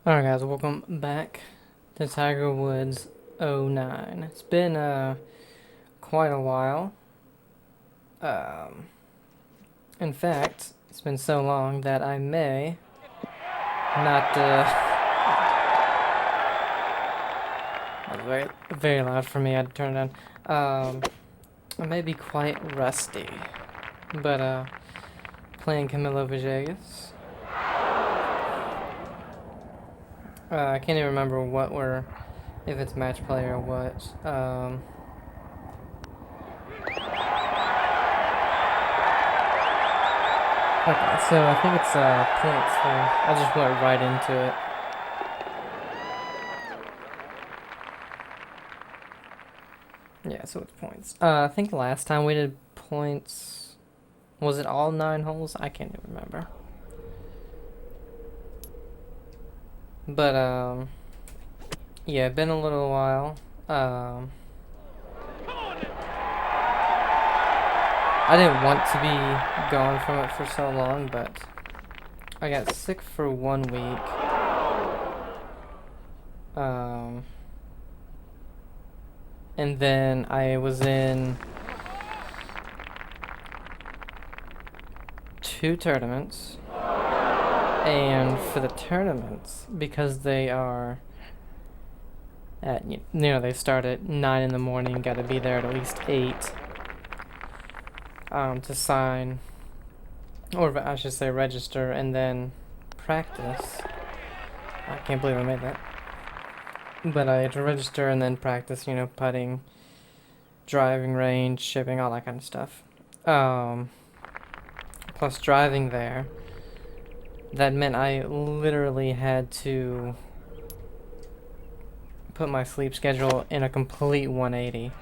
Alright guys, welcome back to Tiger Woods '09. It's been quite a while. Um, in fact, it's been so long that I may not that was very loud for me, I had to turn it down. I may be quite rusty. But playing Camillo Villegas. I can't even remember if it's match play or what. Okay, so I think it's points, so I just went right into it. Yeah, so it's points. I think last time we did points, was it all 9 holes? I can't even remember. But yeah, been a little while. I didn't want to be gone from it for so long, but I got sick for 1 week. And then I was in 2 tournaments. And for the tournaments, because they are at, they start at 9 in the morning, gotta be there at least 8 to sign, or I should say register, and then practice. I can't believe I made that. But I had to register and then practice, putting, driving range, shipping, all that kind of stuff. Plus driving there, that meant I literally had to put my sleep schedule in a complete 180.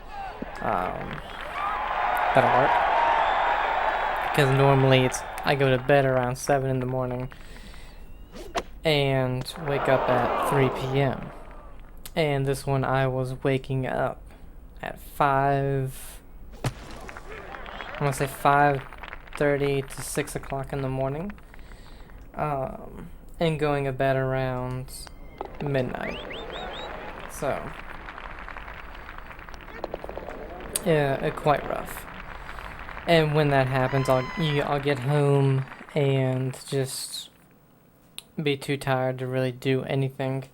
That'll work. Because normally I go to bed around 7 in the morning and wake up at 3 p.m. And this one I was waking up at 5, I want to say 5:30 to 6 o'clock in the morning. And going to bed around midnight. So, yeah, quite rough. And when that happens, I'll get home and just be too tired to really do anything.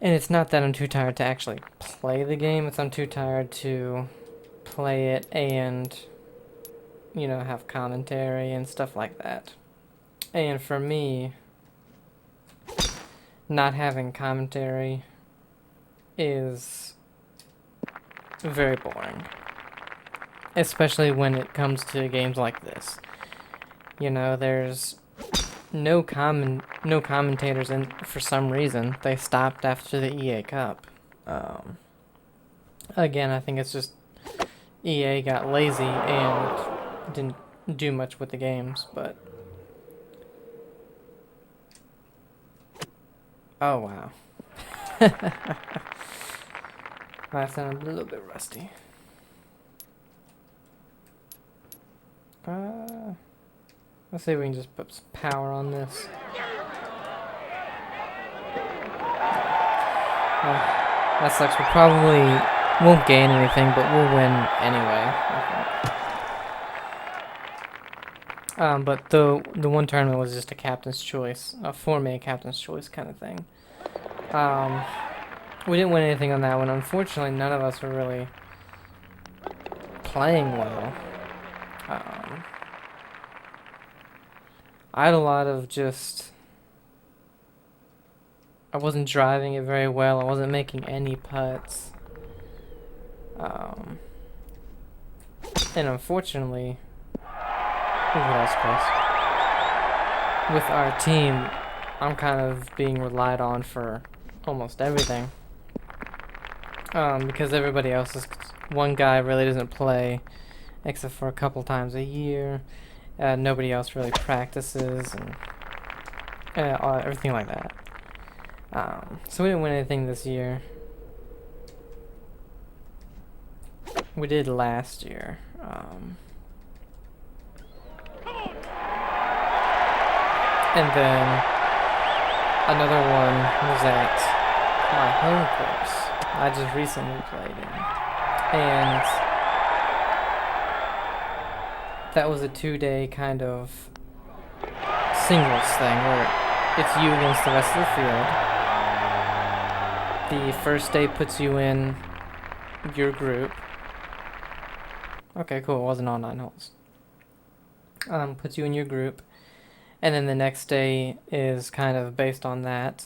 And it's not that I'm too tired to actually play the game, it's I'm too tired to play it and, have commentary and stuff like that. And for me, not having commentary is very boring. Especially when it comes to games like this. There's no commentators, and for some reason they stopped after the EA Cup. Again, I think it's just EA got lazy and didn't do much with the games, but oh wow. I sound a little bit rusty. Let's see if we can just put some power on this. That sucks. We probably won't gain anything, but we'll win anyway, I think. But the one tournament was just a captain's choice, a 4-man captain's choice kind of thing. We didn't win anything on that one. Unfortunately, none of us were really playing well. I had a lot of I wasn't driving it very well. I wasn't making any putts. And unfortunately, ooh, that was close. With our team, I'm kind of being relied on for almost everything. Because everybody else one guy really doesn't play except for a couple times a year. Nobody else really practices and everything like that. So we didn't win anything this year. We did last year. And then Another one was at my home course. I just recently played in. And that was a 2-day kind of singles thing where it's you against the rest of the field. The first day puts you in your group. Okay, cool. It wasn't all 9 holes. Puts you in your group. And then the next day is kind of based on that.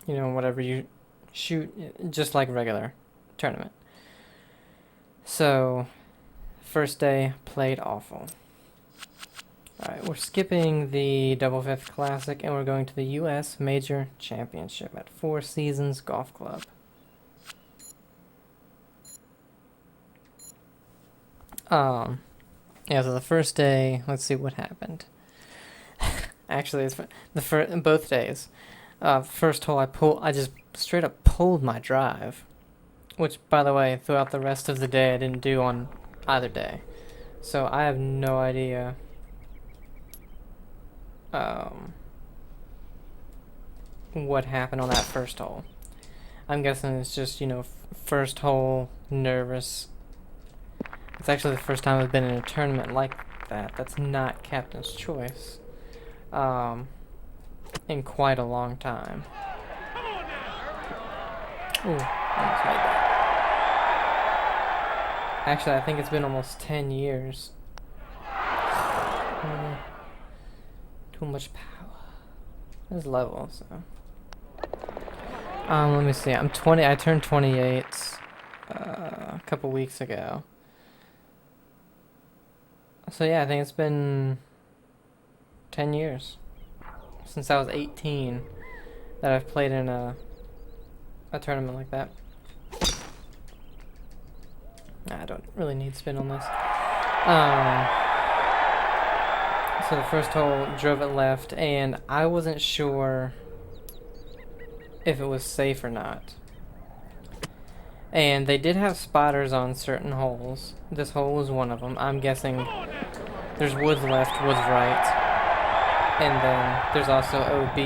You know, whatever you shoot, just like regular tournament. So, first day, played awful. Alright, we're skipping the Double Fifth Classic and we're going to the U.S. Major Championship at Four Seasons Golf Club. Yeah, so the first day, let's see what happened. Actually, it's both days. First hole, I just straight up pulled my drive, which, by the way, throughout the rest of the day, I didn't do on either day. So I have no idea. What happened on that first hole. I'm guessing it's just, you know, first hole, nervous. It's actually the first time I've been in a tournament like that. That's not Captain's Choice. In quite a long time. Ooh, almost made that. Actually, I think it's been almost 10 years. Too much power. There's level, so. Let me see. I'm 20. I turned 28 a couple weeks ago. So yeah, I think it's been 10 years since I was 18 that I've played in a tournament like that. I don't really need spin on this. So the first hole, drove it left, and I wasn't sure if it was safe or not. And they did have spotters on certain holes. This hole was one of them. I'm guessing there's woods left, woods right. And then there's also OB.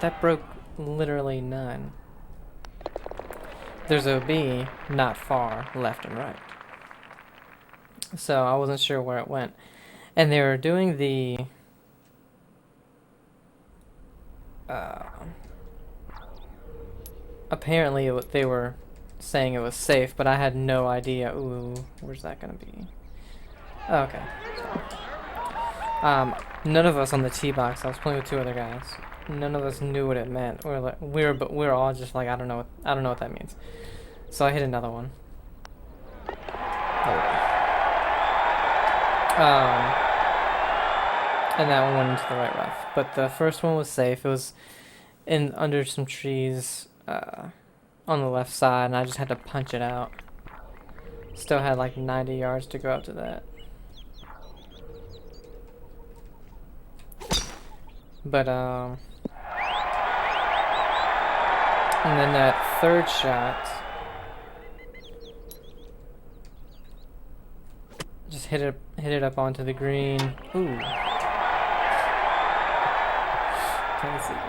That broke literally none. There's OB not far left and right. So I wasn't sure where it went. And they were doing the apparently they were saying it was safe, but I had no idea. Ooh, where's that gonna be? Oh, okay. None of us on the tee box. I was playing with 2 other guys. None of us knew what it meant. We were all just like, I don't know what that means. So I hit another one. And that one went into the right rough. But the first one was safe. It was under some trees on the left side, and I just had to punch it out. Still had like 90 yards to go up to that. But and then that third shot, just hit it up onto the green. Ooh. Crazy.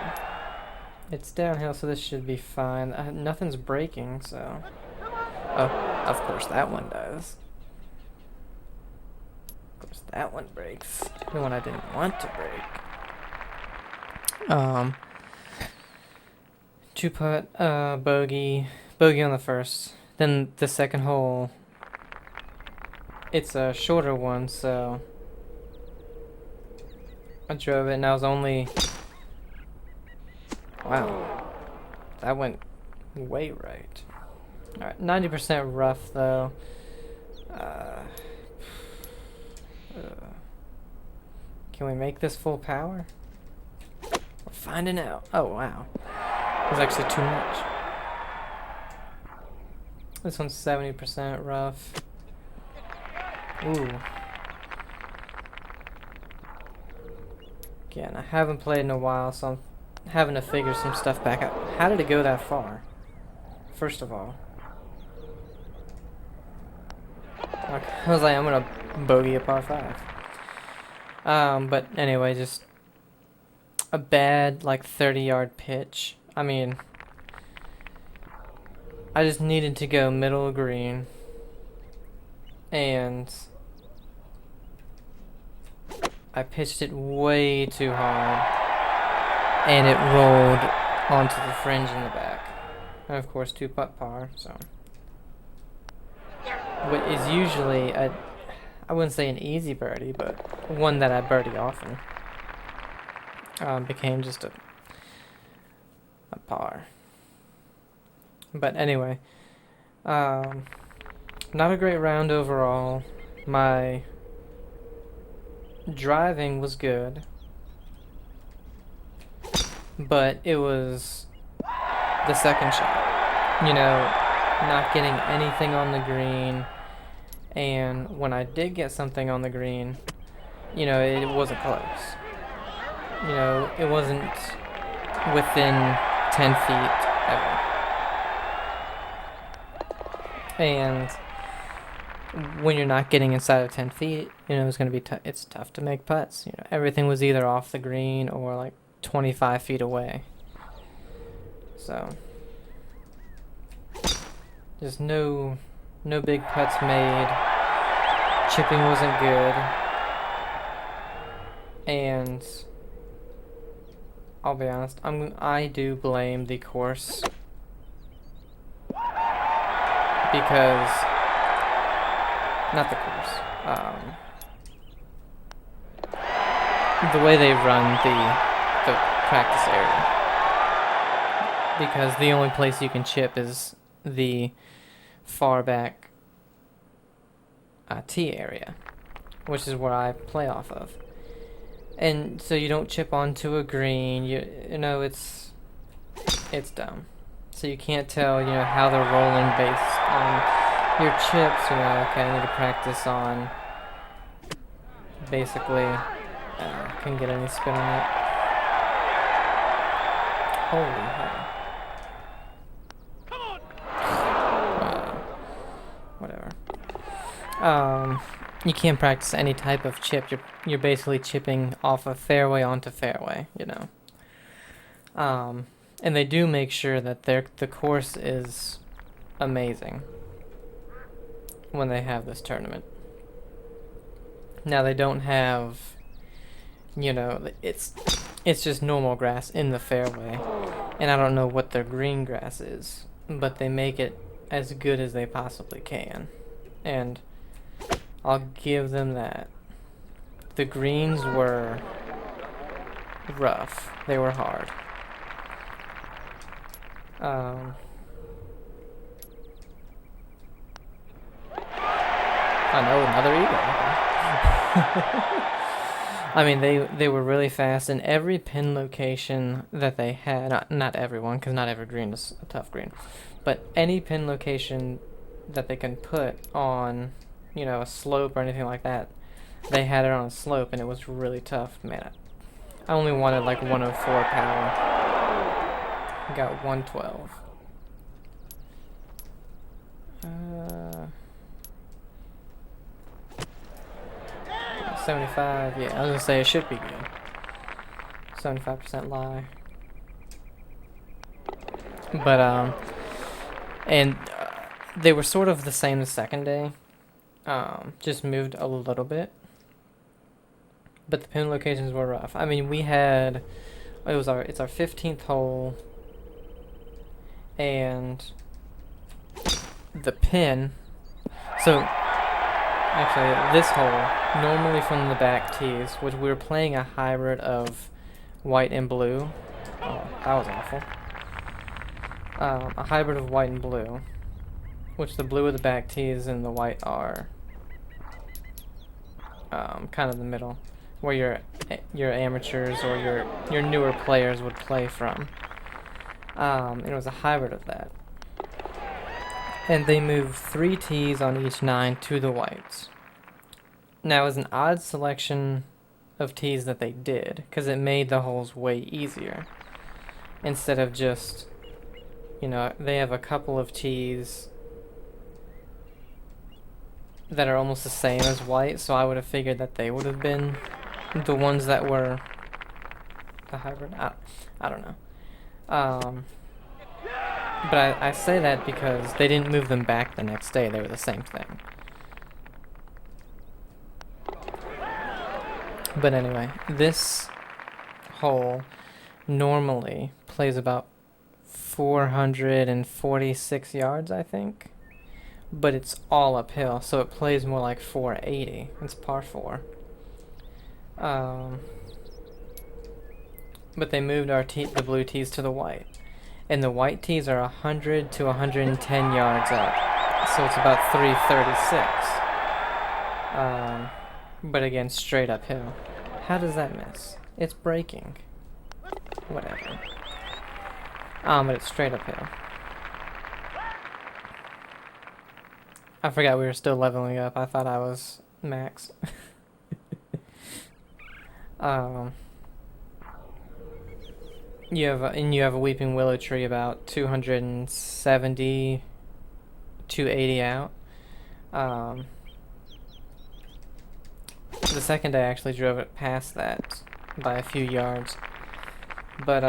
It's downhill, so this should be fine. Nothing's breaking, so. Oh, of course that one does. Of course that one breaks. The one I didn't want to break. 2-putt, bogey on the first. Then the second hole, it's a shorter one, so I drove it, and I was only. Wow, that went way right. Alright, 90% rough though. Can we make this full power? We're finding out. Oh wow, it was actually too much. This one's 70% rough. Ooh. Again, I haven't played in a while, so I'm having to figure some stuff back out. How did it go that far? First of all. Okay. I was like, I'm gonna bogey a par 5. But anyway, just a bad, like, 30-yard pitch. I mean, I just needed to go middle of green, and I pitched it way too hard, and it rolled onto the fringe in the back. And of course, 2-putt par, so. What is usually I wouldn't say an easy birdie, but one that I birdie often, became just a par. But anyway, not a great round overall. My driving was good, but it was the second shot. You know, not getting anything on the green, and when I did get something on the green, you know, it wasn't close. You know, it wasn't within 10 feet ever. And when you're not getting inside of 10 feet, you know, it's going to be it's tough to make putts. You know, everything was either off the green or like 25 feet away. So there's no big putts made. Chipping wasn't good. And I'll be honest, I do blame the course, because not the course, the way they run the practice area, because the only place you can chip is the far back tee area, which is where I play off of. And so you don't chip onto a green. You know, it's dumb. So you can't tell, you know, how they're rolling based on your chips. You know, okay, I need to practice on, basically, couldn't get any spin on that. Holy hell. Whatever. You can't practice any type of chip. You're basically chipping off of fairway onto fairway, you know. And they do make sure that the course is amazing when they have this tournament. Now they don't have, you know, it's just normal grass in the fairway, and I don't know what their green grass is, but they make it as good as they possibly can, and I'll give them that. The greens were rough. They were hard. I know, another eagle. I mean, they were really fast, and every pin location that they had, not everyone, because not every green is a tough green, but any pin location that they can put on, you know, a slope or anything like that, they had it on a slope, and it was really tough. Man, I only wanted like 104 power. Got 112. 75, yeah, I was gonna say it should be good. 75% lie. But, they were sort of the same the second day. Just moved a little bit. But the pin locations were rough. I mean, it's our 15th hole, and the pin, so actually this hole, normally from the back tees, which we were playing a hybrid of white and blue. Oh, that was awful. A hybrid of white and blue, which the blue of the back tees and the white are kind of the middle, where your amateurs or your newer players would play from. And it was a hybrid of that. And they moved 3 tees on each 9 to the whites. Now, it was an odd selection of tees that they did, because it made the holes way easier. Instead of just, you know, they have a couple of tees that are almost the same as white, so I would have figured that they would have been the ones that were the hybrid. I don't know. But I say that because they didn't move them back the next day. They were the same thing. But anyway, this hole normally plays about 446 yards, I think. But it's all uphill, so it plays more like 480. It's par 4. But they moved the blue tees to the white. And the white tees are 100 to 110 yards up. So it's about 336. But again, straight uphill. How does that miss? It's breaking. Whatever. But it's straight uphill. I forgot we were still leveling up. I thought I was max. You have a weeping willow tree about 270, 280 out. The second day I actually drove it past that by a few yards. But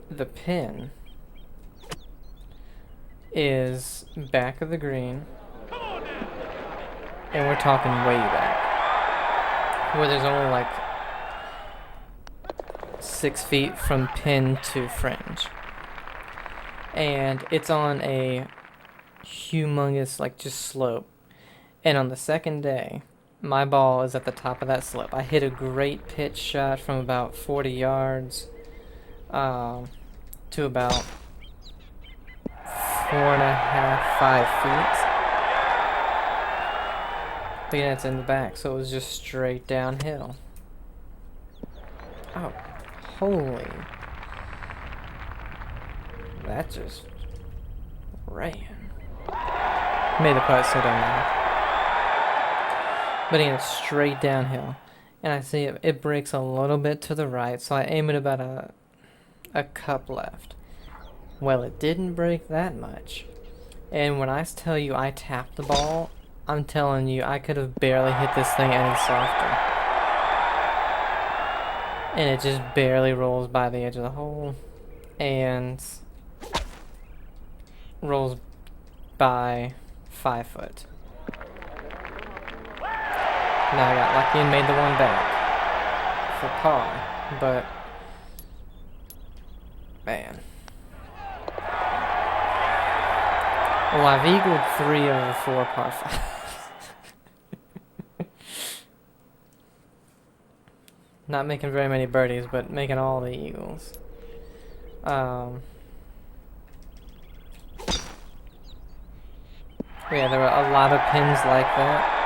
the pin is back of the green, and we're talking way back, where there's only like 6 feet from pin to fringe, and it's on a humongous just slope. And on the second day, my ball is at the top of that slope. I hit a great pitch shot from about 40 yards to about 4.5, 5 feet. But yeah, it's in the back, so it was just straight downhill. Oh, holy. That just ran. Made the putt, so don't matter. But again, it's straight downhill. And I see it breaks a little bit to the right, so I aim at about a cup left. Well, it didn't break that much. And when I tell you I tapped the ball, I'm telling you I could have barely hit this thing any softer. And it just barely rolls by the edge of the hole. And rolls by 5 foot. Now I got lucky and made the one back for par, but man. Well, I've eagled 3 over 4 par 5. Not making very many birdies, but making all the eagles. Yeah, there were a lot of pins like that.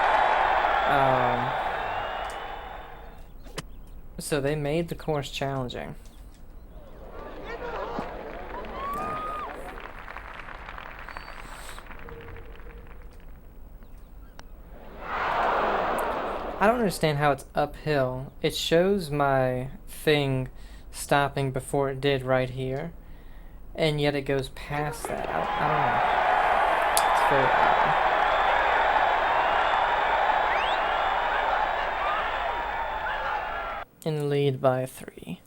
So they made the course challenging. I don't understand how it's uphill. It shows my thing stopping before it did right here, and yet it goes past that. I don't know. It's very odd. In the lead by 3.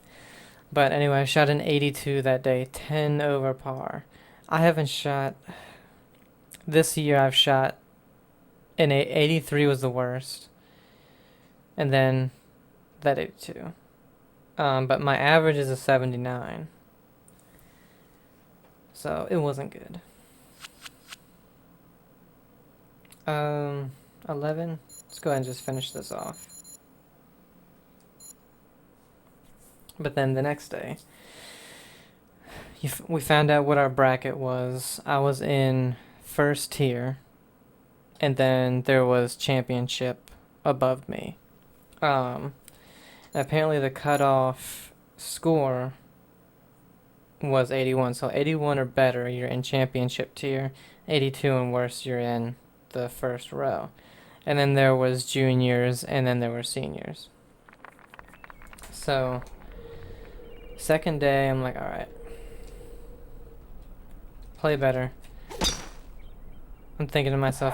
But anyway, I shot an 82 that day, 10 over par. I haven't shot... This year I've shot... An 83 was the worst. And then that 82. But my average is a 79. So it wasn't good. 11. Let's go ahead and just finish this off. But then the next day, we found out what our bracket was. I was in first tier, and then there was championship above me. Apparently the cutoff score was 81. So 81 or better, you're in championship tier. 82 and worse, you're in the first row. And then there was juniors, and then there were seniors. So... second day, I'm like, alright. Play better. I'm thinking to myself,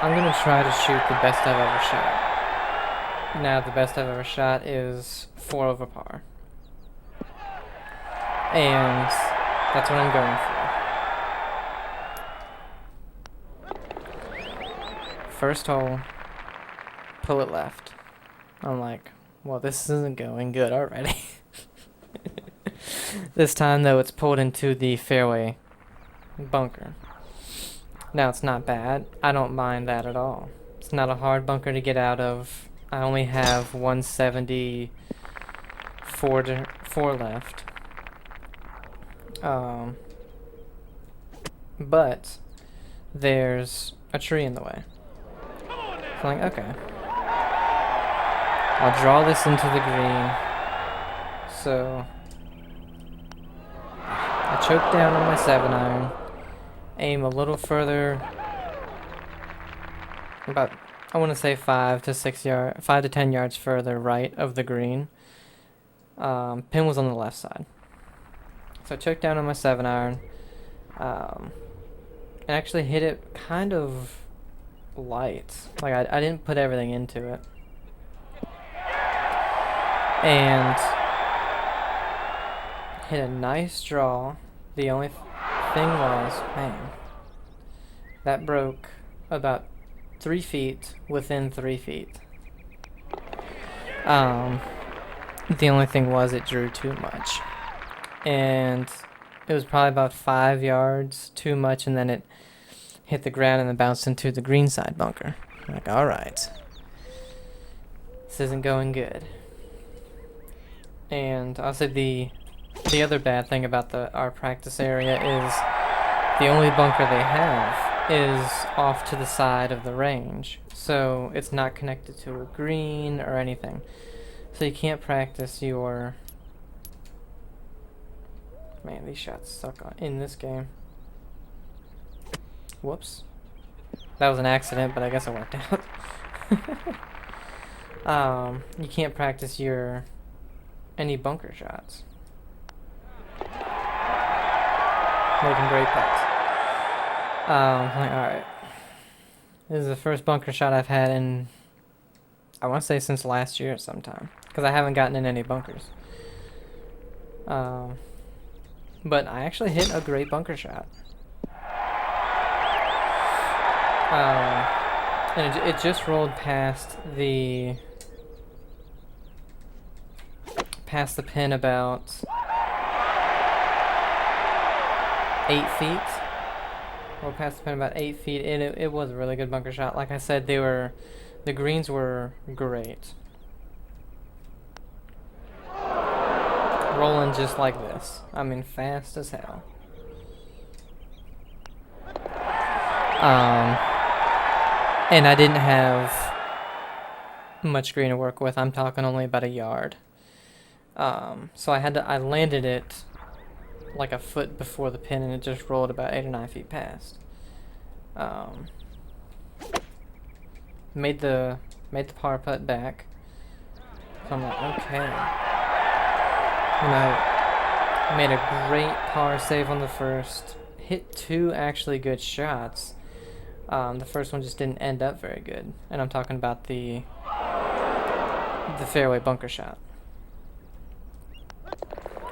I'm going to try to shoot the best I've ever shot. Now, the best I've ever shot is 4 over par. And that's what I'm going for. First hole, pull it left. I'm like, well, this isn't going good already. This time, though, it's pulled into the fairway bunker. Now, it's not bad. I don't mind that at all. It's not a hard bunker to get out of. I only have 174 left. But there's a tree in the way. So I'm like, okay. I'll draw this into the green. So I choke down on my 7-iron, aim a little further, about, I want to say 5 to 10 yards further right of the green. Pin was on the left side. So I choked down on my 7-iron, and actually hit it kind of light. Like I didn't put everything into it. And hit a nice draw. The only thing was, man, that broke about 3 feet within 3 feet. The only thing was it drew too much. And it was probably about 5 yards too much, and then it hit the ground and then bounced into the green side bunker. I'm like, alright. This isn't going good. And also the other bad thing about our practice area is the only bunker they have is off to the side of the range. So it's not connected to a green or anything. So you can't practice your... Man, these shots suck in this game. Whoops. That was an accident, but I guess it worked out. You can't practice any bunker shots. Making great putts. Like, alright. This is the first bunker shot I've had in, I want to say since last year sometime. Because I haven't gotten in any bunkers. But I actually hit a great bunker shot. And it just rolled past the pin about 8 feet. Rolled past the pin about 8 feet, and it was a really good bunker shot. Like I said, the greens were great. Rolling just like this. I mean, fast as hell. And I didn't have much green to work with. I'm talking only about a yard. So I landed it like a foot before the pin, and it just rolled about 8 or 9 feet past. Made the par putt back. So I'm like, okay. And I made a great par save on the first. Hit 2 actually good shots. The first one just didn't end up very good, and I'm talking about the fairway bunker shot.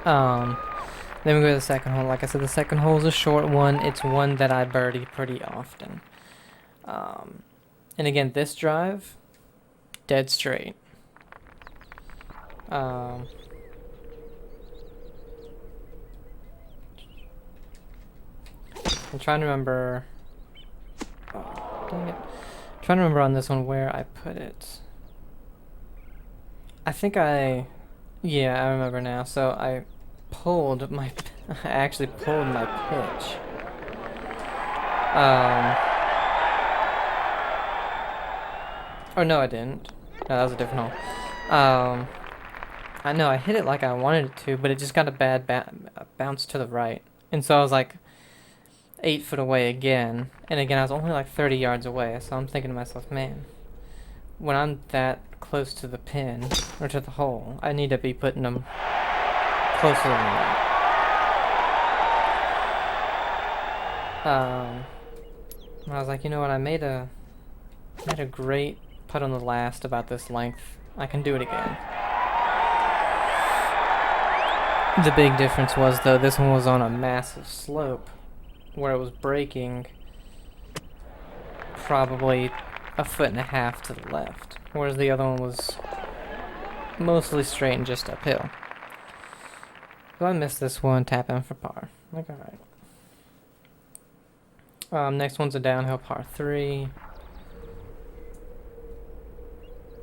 Then we go to the second hole. Like I said, the second hole is a short one. It's one that I birdie pretty often. And again, this drive, dead straight. I'm trying to remember. Oh, dang it. I'm trying to remember on this one where I put it. Yeah, I remember now. So I actually pulled my pitch. Or no, I didn't. No, that was a different hole. I know I hit it like I wanted it to, but it just got a bad bounce to the right. And so I was like 8 foot away again. And again, I was only like 30 yards away. So I'm thinking to myself, man, when I'm that close to the pin, or to the hole, I need to be putting them closer than that. And I was like, you know what? I made a great putt on the last about this length. I can do it again. The big difference was, though, this one was on a massive slope where it was breaking probably 1.5 feet to the left, whereas the other one was mostly straight and just uphill. So I missed this one, tap in for par. Like, alright. Next one's a downhill par 3.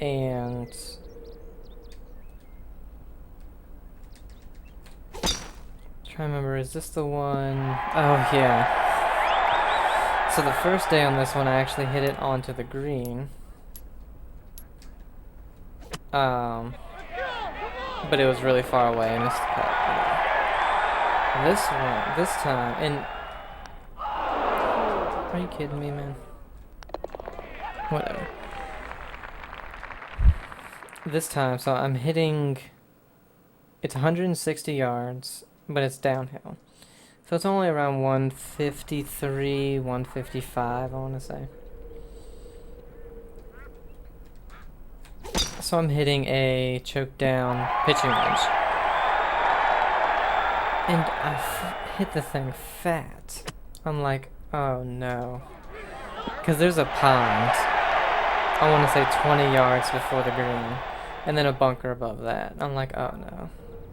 And trying to remember, is this the one? Oh yeah. So the first day on this one, I actually hit it onto the green. But it was really far away. I missed the putt. This one, this time, and are you kidding me, man? Whatever. This time, so I'm hitting, it's 160 yards, but it's downhill. So it's only around 153, 155, I want to say. So I'm hitting a choke down pitching wedge. And I hit the thing fat. I'm like, oh no. Because there's a pond, I want to say 20 yards before the green, and then a bunker above that. I'm like, oh no.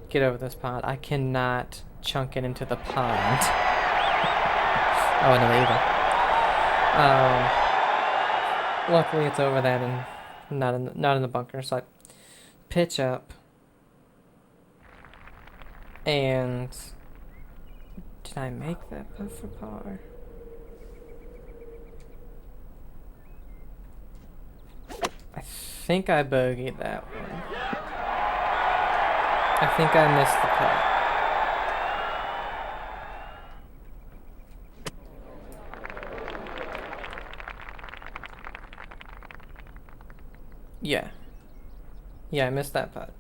Get over this pond. I cannot chunk it into the pond. Oh, no, either. Luckily it's over that and not in the bunker. So I pitch up, and did I make that putt for par? I think I bogeyed that one. I think I missed the putt. Yeah. Yeah, I missed that putt.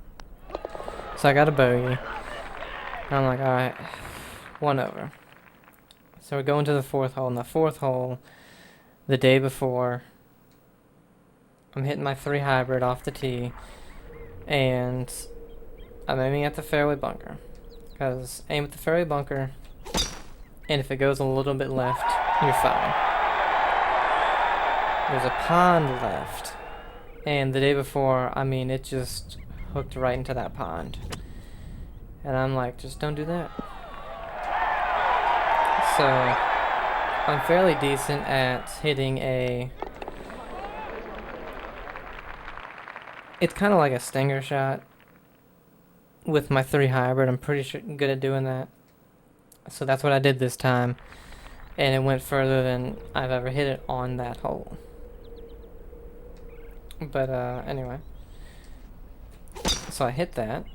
So I got a bogey. And I'm like, alright, 1 over. So we're going to the 4th hole. And the 4th hole, the day before, I'm hitting my 3 hybrid off the tee, and I'm aiming at the fairway bunker. Because aim at the fairway bunker, and if it goes a little bit left, you're fine. There's a pond left, and the day before, I mean, it just hooked right into that pond. And I'm like, just don't do that. So I'm fairly decent at hitting a... It's kind of like a stinger shot with my 3 hybrid. I'm pretty sure good at doing that. So that's what I did this time. And it went further than I've ever hit it on that hole. But anyway. So I hit that.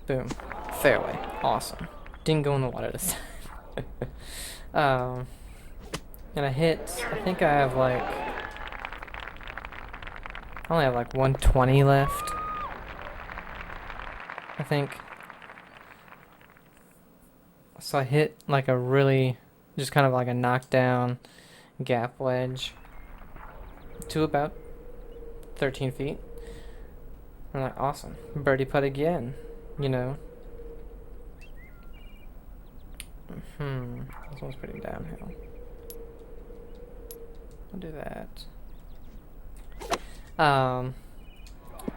Boom. Fairway. Awesome. Didn't go in the water this time. And I hit, I think I have like... I only have like 120 left, I think. So I hit like a really, just kind of like a knockdown gap wedge to about 13 feet. I'm like, awesome. Birdie putt again, you know. This one's pretty downhill. I'll do that. Now,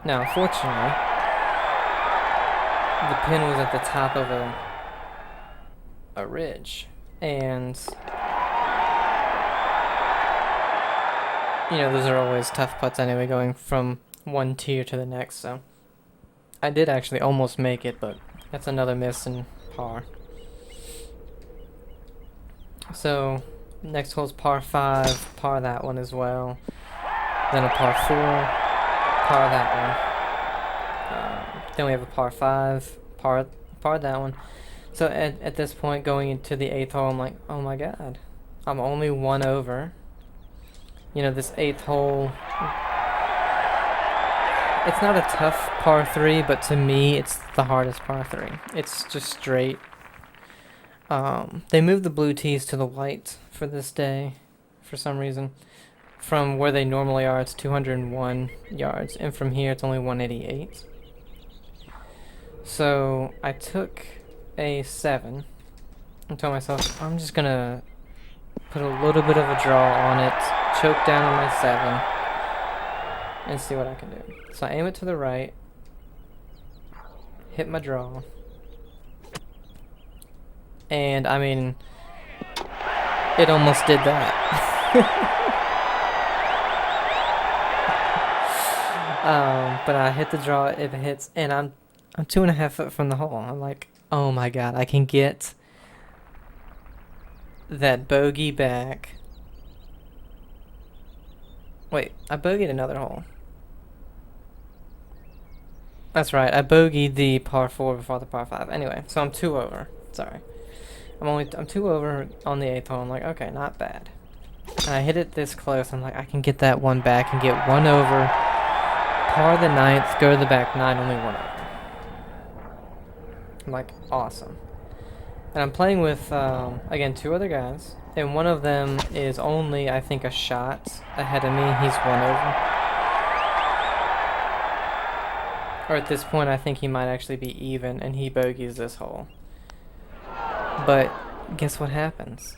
unfortunately, the pin was at the top of a ridge, and you know, those are always tough putts anyway, going from one tier to the next, so I did actually almost make it, but that's another miss and par. So, next hole's par 5, par that one as well. Then a par 4, par that one. Then we have a par 5, par that one. So at this point, going into the 8th hole, I'm like, oh my god, I'm only 1 over. You know, this 8th hole, it's not a tough par 3, but to me, it's the hardest par 3. It's just straight. They moved the blue tees to the white for this day. for some reason. From where they normally are, it's 201 yards, and from here, it's only 188. So I took a 7 and told myself, I'm just gonna put a little bit of a draw on it, choke down on my 7, and see what I can do. So I aim it to the right, hit my draw, and I mean, it almost did that. But I hit the draw, it hits, and I'm 2.5 foot from the hole. I'm like, oh my god, I can get that bogey back. Wait, I bogeyed another hole. That's right, I bogeyed the par 4 before the par 5. Anyway, so I'm 2 over. Sorry. I'm 2 over on the 8th hole. I'm like, okay, not bad. And I hit it this close. I'm like, I can get that one back and get 1 over. Par the 9th, go to the back 9, only 1 over. I'm like, awesome. And I'm playing with, again, 2 other guys. And one of them is only, I think, a shot ahead of me. He's 1 over. Or at this point, I think he might actually be even, and he bogeys this hole. But guess what happens?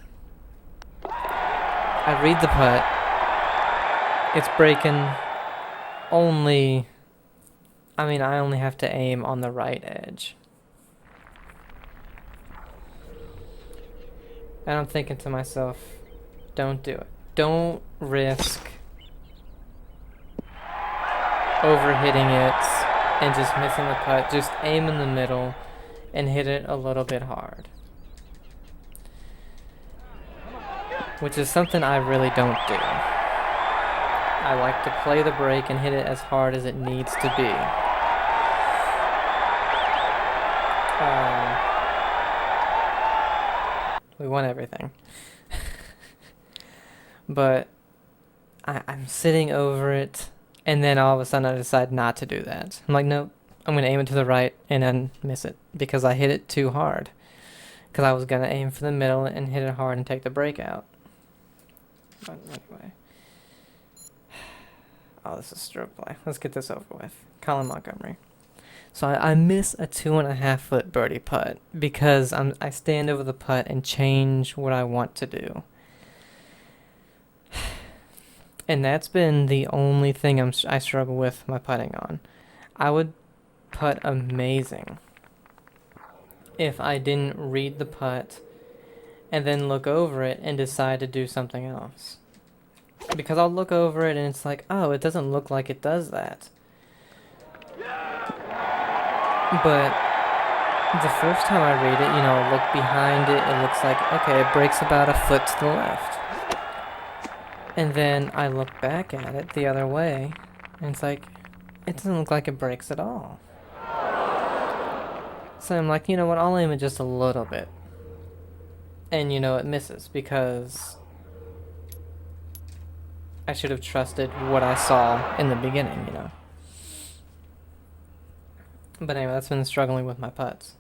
I read the putt. It's breaking only... I mean, I only have to aim on the right edge. And I'm thinking to myself, don't do it. Don't risk overhitting it and just missing the putt. Just aim in the middle and hit it a little bit hard. Which is something I really don't do. I like to play the break and hit it as hard as it needs to be. We won everything. But I'm sitting over it, and then all of a sudden I decide not to do that. I'm like, nope, I'm going to aim it to the right and then miss it because I hit it too hard. Because I was going to aim for the middle and hit it hard and take the break out. But anyway. Oh, this is stroke play. Let's get this over with. Colin Montgomery. So I miss a 2.5 foot birdie putt because I stand over the putt and change what I want to do. And that's been the only thing I struggle with my putting on. I would putt amazing if I didn't read the putt and then look over it and decide to do something else. Because I'll look over it and it's like, oh, it doesn't look like it does that. But the first time I read it, you know, look behind it, it looks like, okay, it breaks about a foot to the left. And then I look back at it the other way, and it's like, it doesn't look like it breaks at all. So I'm like, you know what, I'll aim it just a little bit. And, you know, it misses, because I should have trusted what I saw in the beginning, you know. But anyway, that's been struggling with my putts.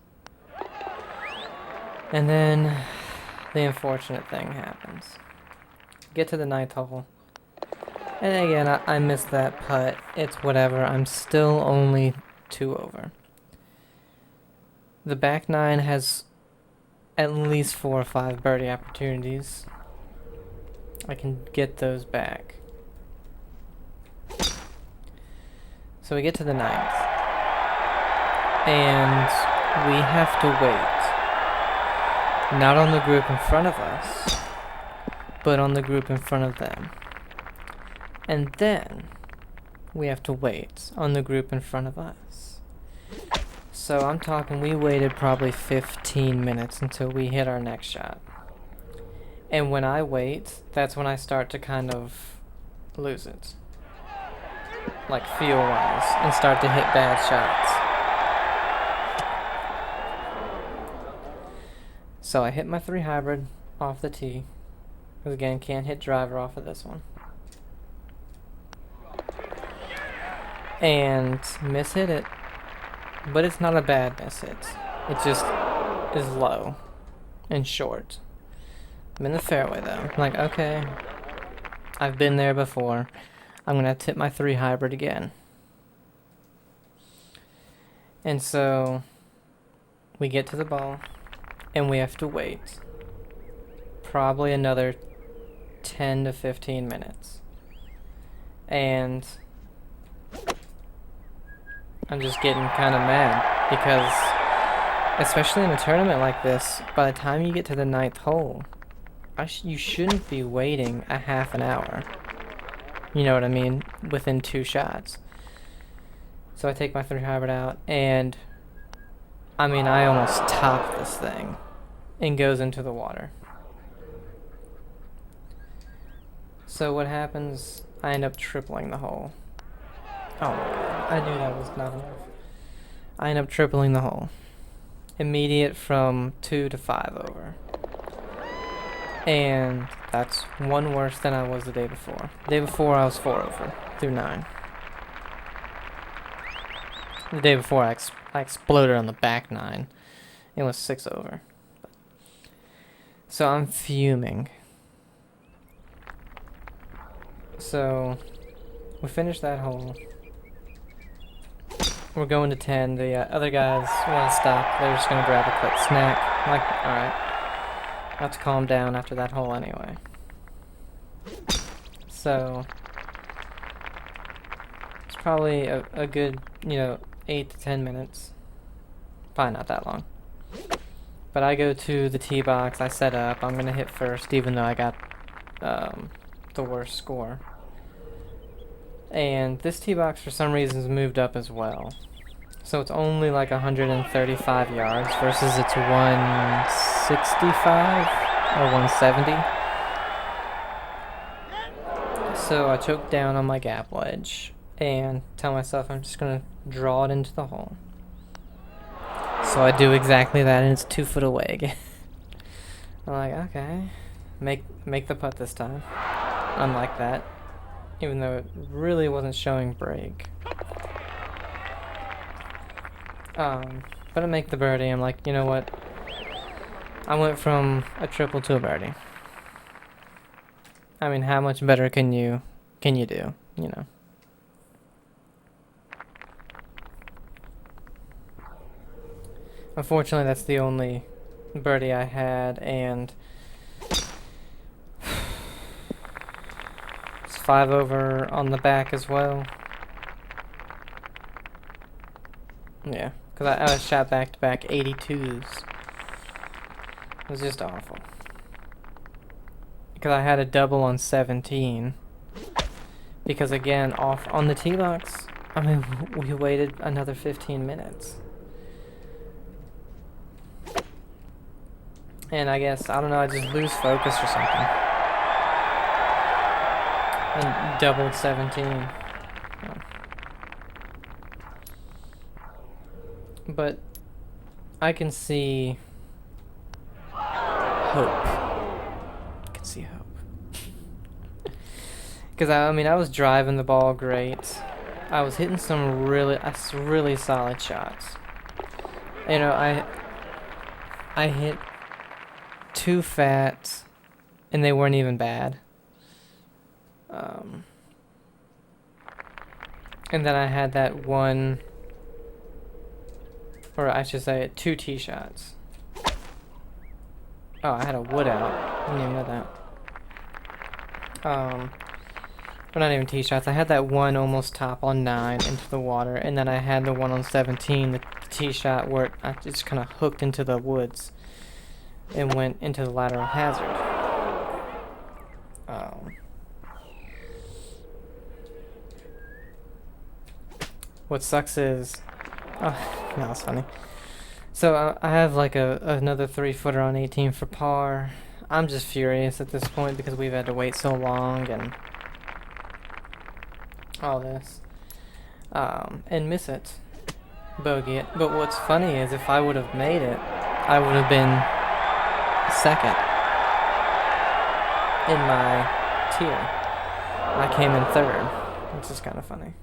And then the unfortunate thing happens. Get to the 9th hole. And again, I missed that putt. It's whatever. I'm still only 2 over. The back 9 has at least 4 or 5 birdie opportunities. I can get those back. So we get to the 9th. And we have to wait. Not on the group in front of us, but on the group in front of them. And then we have to wait on the group in front of us. So I'm talking, we waited probably 15 minutes until we hit our next shot. And when I wait, that's when I start to kind of lose it. Like feel-wise, and start to hit bad shots. So I hit my 3 hybrid off the tee. Because again, can't hit driver off of this one. And miss-hit it. But it's not a bad miss-hit. It just is low and short. I'm in the fairway though. I'm like, okay, I've been there before. I'm going to tip my 3 hybrid again. And so we get to the ball and we have to wait probably another 10 to 15 minutes. And I'm just getting kind of mad because, especially in a tournament like this, by the time you get to the 9th hole, you shouldn't be waiting a half an hour. You know what I mean? Within 2 shots. So I take my 3 hybrid out, and I mean, I almost top this thing and goes into the water. So what happens? I end up tripling the hole. Oh my god, I knew that was not enough. I end up tripling the hole. Immediate from 2 to 5 over. And that's 1 worse than I was the day before. The day before I was 4 over through 9. The day before I exploded on the back 9. It was 6 over. So I'm fuming. So we finished that hole. We're going to 10. The other guys want to stop. They're just going to grab a quick snack. I'm like, alright. I have to calm down after that hole anyway. So it's probably a good, 8 to 10 minutes. Probably not that long. But I go to the tee box. I set up. I'm going to hit first, even though I got the worst score. And this tee box for some reason is moved up as well. So it's only like 135 yards versus it's 165 or 170. So I choke down on my gap wedge and tell myself I'm just going to draw it into the hole. So I do exactly that, and it's 2 foot away again. I'm like, okay, make the putt this time. I'm like that, even though it really wasn't showing break. But I make the birdie. I'm like, you know what? I went from a triple to a birdie. I mean, how much better can you do? Unfortunately, that's the only birdie I had, and it's 5 over on the back as well. Yeah, because I shot back-to-back 82s. It was just awful. Because I had a double on 17. Because again, off on the tee box, I mean, we waited another 15 minutes. And I guess, I don't know, I just lose focus or something. And doubled 17. But I can see hope. I can see hope. Because I was driving the ball great. I was hitting some really solid shots. I hit 2 fat, and they weren't even bad. And then I had that one, or I should say 2 tee shots. Oh, I had a wood out. I didn't even know that. But not even tee shots. I had that one almost top on 9 into the water, and then I had the one on 17, the tee shot where I just kind of hooked into the woods and went into the lateral hazard. What sucks is, no, it's funny. So I have like another 3-footer on 18 for par. I'm just furious at this point because we've had to wait so long and all this, and miss it, bogey it. But what's funny is if I would have made it, I would have been second in my tier. I came in 3rd, which is kind of funny.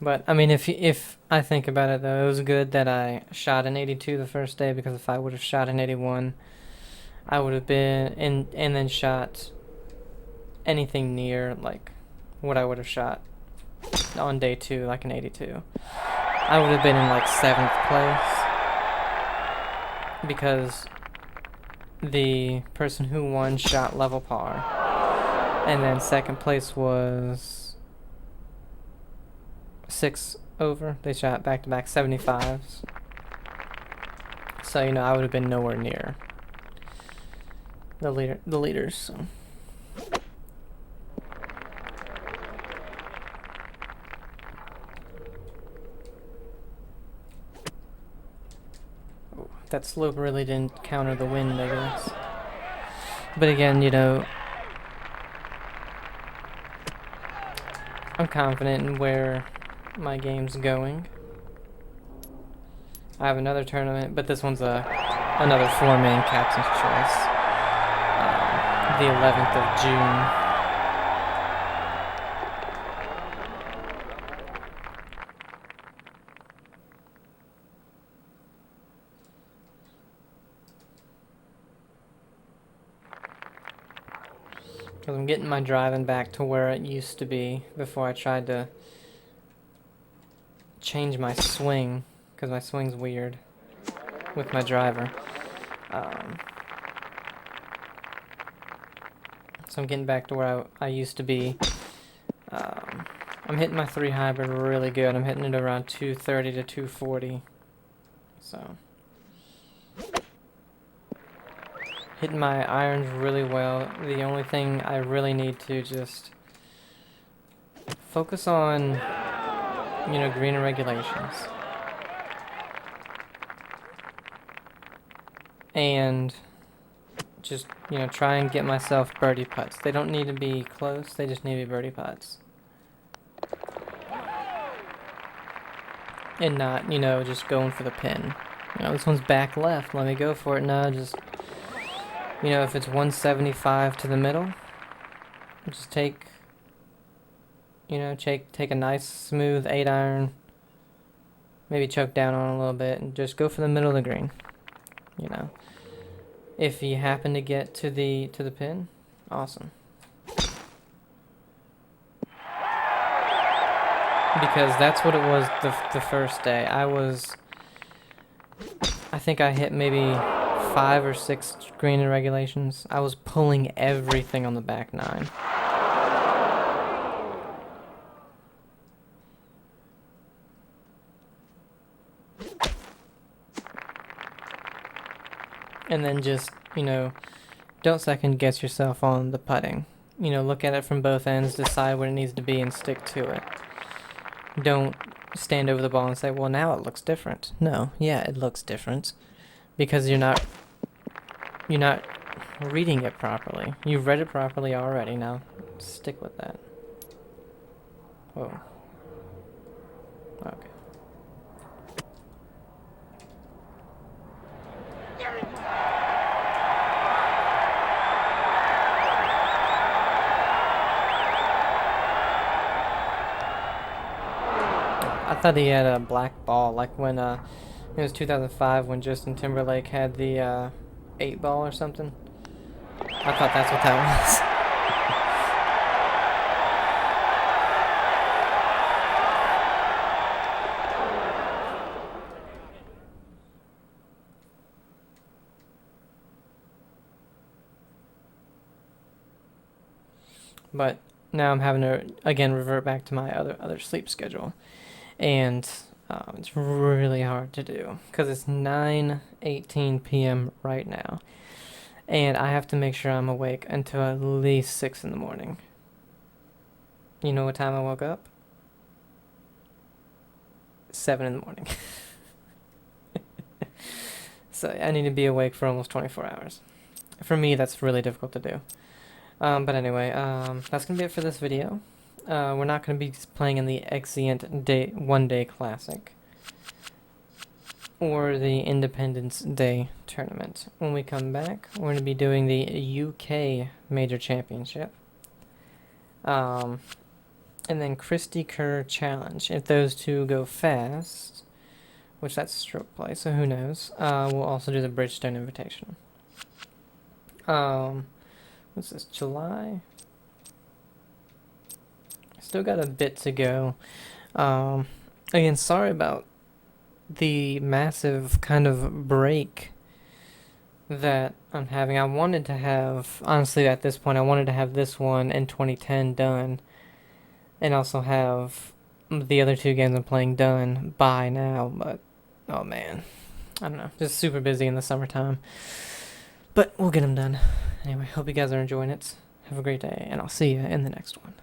But I mean, if I think about it though, it was good that I shot an 82 the first day, because if I would have shot an 81, I would have been and then shot anything near like what I would have shot on day 2, like an 82. I would have been in like 7th place, because the person who won shot level par, and then 2nd place was 6 over. They shot back-to-back 75s. So, you know, I would have been nowhere near the leaders, so. That slope really didn't counter the wind, I guess. But again, you know, I'm confident in where my game's going. I have another tournament, but this one's another 4-man captain's choice. The 11th of June. Because I'm getting my driving back to where it used to be before I tried to change my swing, because my swing's weird with my driver. So I'm getting back to where I used to be. I'm hitting my 3 hybrid really good. I'm hitting it around 230 to 240. So hitting my irons really well. The only thing I really need to just focus on, you know, green regulations. And just, you know, try and get myself birdie putts. They don't need to be close, they just need to be birdie putts. And not, you know, just going for the pin. You know, this one's back left, let me go for it. No, just, you know, if it's 175 to the middle, just take, you know, take a nice smooth 8-iron, maybe choke down on it a little bit, and just go for the middle of the green. You know, if you happen to get to the pin, awesome. Because that's what it was the first day. I think I hit maybe 5 or 6 green in regulations. I was pulling everything on the back 9. And then just, you know, don't second guess yourself on the putting. You know, look at it from both ends, decide what it needs to be, and stick to it. Don't stand over the ball and say, well, now it looks different. No, yeah, it looks different. Because you're not reading it properly. You've read it properly already, now stick with that. Whoa. Okay. I thought he had a black ball, like when it was 2005 when Justin Timberlake had the 8 ball or something. I thought that's what that was. But now I'm having to again revert back to my other sleep schedule, and it's really hard to do because it's 9:18 p.m. right now, and I have to make sure I'm awake until at least 6 in the morning. You know what time I woke up? 7 in the morning. So I need to be awake for almost 24 hours. For me, that's really difficult to do. But anyway, that's going to be it for this video. We're not going to be playing in the Exient One-Day Classic or the Independence Day Tournament. When we come back, we're going to be doing the UK Major Championship. and then Christy Kerr Challenge. If those two go fast, which that's stroke play, so who knows? We'll also do the Bridgestone Invitational. What's this, July? Still got a bit to go. Again, sorry about the massive kind of break that I'm having. I wanted to have, honestly, at this point, I wanted to have this one in 2010 done, and also have the other two games I'm playing done by now, but, oh man, I don't know, just super busy in the summertime. But we'll get them done. Anyway, hope you guys are enjoying it. Have a great day, and I'll see you in the next one.